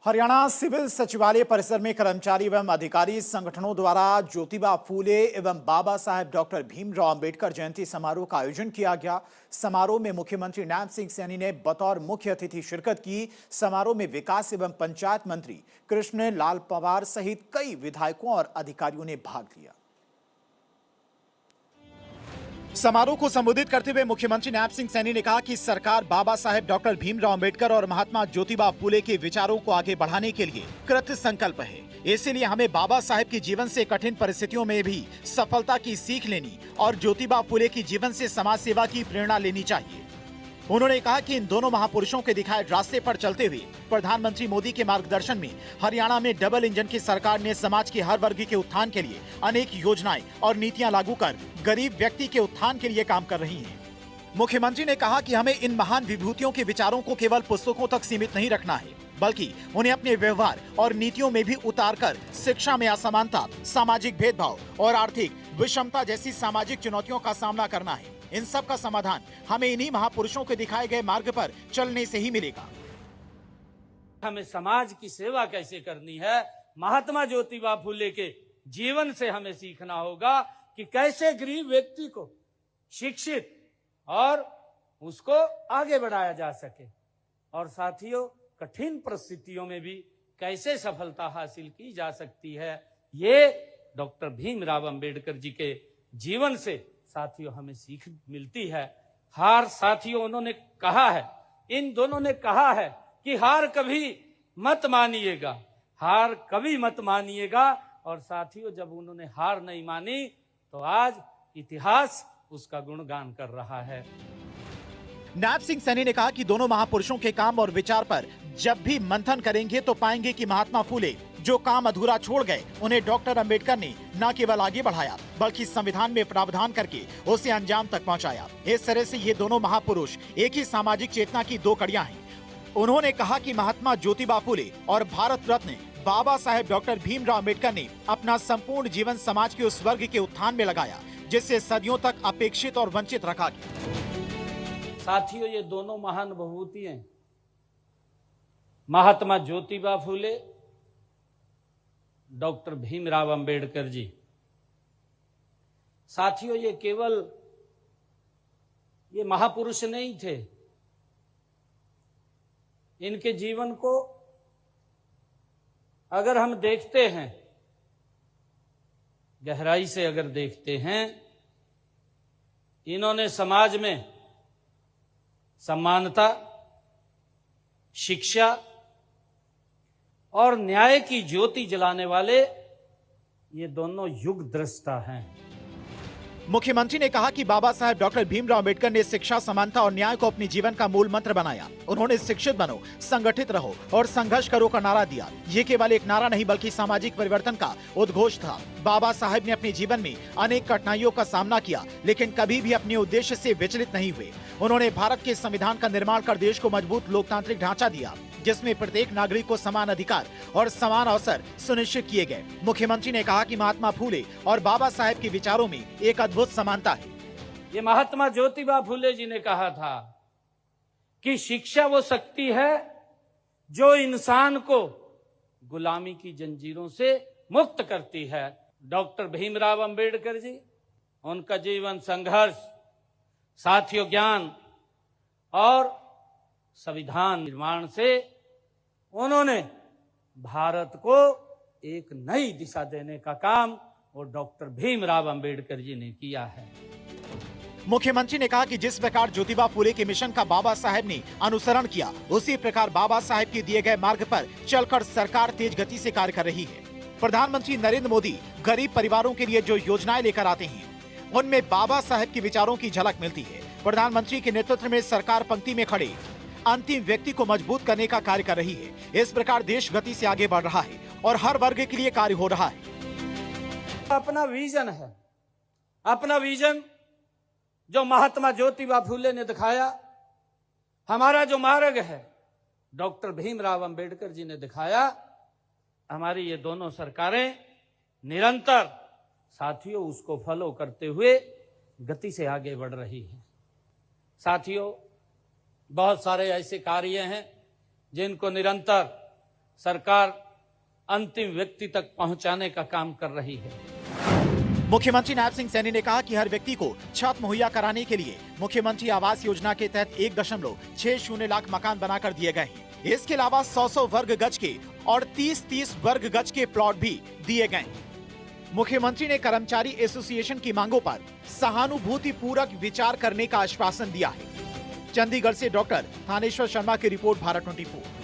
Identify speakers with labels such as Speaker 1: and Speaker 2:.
Speaker 1: Haryana civil सचिवालय परिसर में कर्मचारी एवं अधिकारी संगठनों द्वारा ज्योतिबा फूले एवं बाबा साहेब डॉक्टर भीमराव अंबेडकर जयंती समारोह का आयोजन किया गया। समारोह में मुख्यमंत्री नैब सिंह सैनी ने बतौर मुख्य अतिथि शिरकत की। समारोह में विकास एवं पंचायत मंत्री कृष्ण लाल पंवार सहित कई विधायकों और अधिकारियों ने भाग लिया। समारोह को संबोधित करते हुए मुख्यमंत्री नैब सिंह सैनी ने कहा कि सरकार बाबा साहेब डॉक्टर भीमराव अंबेडकर और महात्मा ज्योतिबा फूले के विचारों को आगे बढ़ाने के लिए कृत संकल्प है। इसीलिए हमें बाबा साहेब के जीवन से कठिन परिस्थितियों में भी सफलता की सीख लेनी और ज्योतिबा फूले की जीवन से समाज सेवा की प्रेरणा लेनी चाहिए। उन्होंने कहा कि इन दोनों महापुरुषों के दिखाए रास्ते पर चलते हुए प्रधानमंत्री मोदी के मार्गदर्शन में हरियाणा में डबल इंजन की सरकार ने समाज के हर वर्ग के उत्थान के लिए अनेक योजनाएं और नीतियां लागू कर गरीब व्यक्ति के उत्थान के लिए काम कर रही है। मुख्यमंत्री ने कहा कि हमें इन महान विभूतियों के विचारों को केवल पुस्तकों तक सीमित नहीं रखना है, बल्कि उन्हें अपने व्यवहार और नीतियों में भी उतारकर शिक्षा में असमानता, सामाजिक भेदभाव और आर्थिक विषमता जैसी सामाजिक चुनौतियों का सामना करना है। इन सब का समाधान हमें इन्हीं महापुरुषों के दिखाए गए मार्ग पर चलने से ही मिलेगा।
Speaker 2: हमें समाज की सेवा कैसे करनी है, महात्मा ज्योतिबा फूले के जीवन से हमें सीखना होगा कि कैसे गरीब व्यक्ति को शिक्षित और उसको आगे बढ़ाया जा सके, और साथियों कठिन परिस्थितियों में भी कैसे सफलता हासिल की जा सकती है। ये डॉक्टर भीमराव अंबेडकर जी के जीवन से साथियों हमें सीख मिलती है। हार साथियों उन्होंने कहा है, इन दोनों ने कहा है कि हार कभी मत मानिएगा, हार कभी मत मानिएगा। और साथियों जब उन्होंने हार नहीं मानी तो आज इतिहास उसका गुणगान कर रहा है।
Speaker 1: नैब सिंह सैनी ने कहा कि दोनों महापुरुषों के काम और विचार पर जब भी मंथन करेंगे तो पाएंगे कि महात्मा फूले जो काम अधूरा छोड़ गए उन्हें डॉक्टर अंबेडकर ने न केवल आगे बढ़ाया बल्कि संविधान में प्रावधान करके उसे अंजाम तक पहुंचाया। इस तरह से ये दोनों महापुरुष एक ही सामाजिक चेतना की दो कड़ियां हैं। उन्होंने कहा कि महात्मा ज्योतिबा फूले और भारत रत्न बाबा साहेब डॉक्टर भीमराव अंबेडकर ने अपना संपूर्ण जीवन समाज के उस वर्ग के उत्थान में लगाया जिससे सदियों तक अपेक्षित और वंचित रखा गया।
Speaker 2: साथियों ये दोनों महान विभूति हैं, महात्मा ज्योतिबा फूले, डॉक्टर भीमराव अंबेडकर जी। साथियों ये केवल ये महापुरुष नहीं थे, इनके जीवन को अगर हम देखते हैं, गहराई से अगर देखते हैं, इन्होंने समाज में समानता, शिक्षा और न्याय की ज्योति जलाने वाले ये दोनों युग दृष्टा हैं।
Speaker 1: मुख्यमंत्री ने कहा कि बाबा साहेब डॉक्टर भीमराव अंबेडकर ने शिक्षा, समानता और न्याय को अपने जीवन का मूल मंत्र बनाया। उन्होंने शिक्षित बनो, संगठित रहो और संघर्ष करो का नारा दिया। ये केवल एक नारा नहीं बल्कि सामाजिक परिवर्तन का उद्घोष था। बाबा साहेब ने अपने जीवन में अनेक कठिनाइयों का सामना किया लेकिन कभी भी अपने उद्देश्य से विचलित नहीं हुए। उन्होंने भारत के संविधान का निर्माण कर देश को मजबूत लोकतांत्रिक ढांचा दिया जिसमें प्रत्येक नागरिक को समान अधिकार और समान अवसर सुनिश्चित किए गए। मुख्यमंत्री ने कहा कि महात्मा फूले और बाबा साहेब के विचारों में एक अद्भुत समानता है।
Speaker 2: ये महात्मा ज्योतिबा फूले जी ने कहा था कि शिक्षा वो शक्ति है जो इंसान को गुलामी की जंजीरों से मुक्त करती है। डॉक्टर भीमराव अंबेडकर जी, उनका जीवन संघर्ष, साथियों ज्ञान और संविधान निर्माण से उन्होंने भारत को एक नई दिशा देने का काम वो डॉक्टर भीमराव अंबेडकर जी ने किया है।
Speaker 1: मुख्यमंत्री ने कहा कि जिस प्रकार ज्योतिबा फूले के मिशन का बाबा साहेब ने अनुसरण किया, उसी प्रकार बाबा साहेब के दिए गए मार्ग पर चलकर सरकार तेज गति से कार्य कर रही है। प्रधानमंत्री नरेंद्र मोदी गरीब परिवारों के लिए जो योजनाएं लेकर आते हैं उनमें बाबा साहेब के विचारों की झलक मिलती है। प्रधानमंत्री के नेतृत्व में सरकार पंक्ति में खड़े अंतिम व्यक्ति को मजबूत करने का कार्य कर रही है। इस प्रकार देश गति से आगे बढ़ रहा है और हर वर्ग के लिए कार्य हो रहा है।
Speaker 2: अपना विजन है, अपना विजन जो महात्मा ज्योतिबा फूले ने दिखाया, हमारा जो मार्ग है डॉक्टर भीमराव अंबेडकर जी ने दिखाया। हमारी ये दोनों सरकारें निरंतर साथियों उसको फॉलो करते हुए गति से आगे बढ़ रही हैं। साथियों बहुत सारे ऐसे कार्य हैं जिनको निरंतर सरकार अंतिम व्यक्ति तक पहुंचाने का काम कर रही है।
Speaker 1: मुख्यमंत्री नायब सिंह सैनी ने कहा कि हर व्यक्ति को छत मुहैया कराने के लिए मुख्यमंत्री आवास योजना के तहत 1.60 लाख मकान बनाकर दिए गए हैं। इसके अलावा 100 वर्ग गज के और 30 वर्ग गज के प्लॉट भी दिए गए हैं। मुख्यमंत्री ने कर्मचारी एसोसिएशन की मांगों पर सहानुभूति पूर्वक विचार करने का आश्वासन दिया है। चंडीगढ़ से डॉक्टर थानेश्वर शर्मा की रिपोर्ट, भारत 24।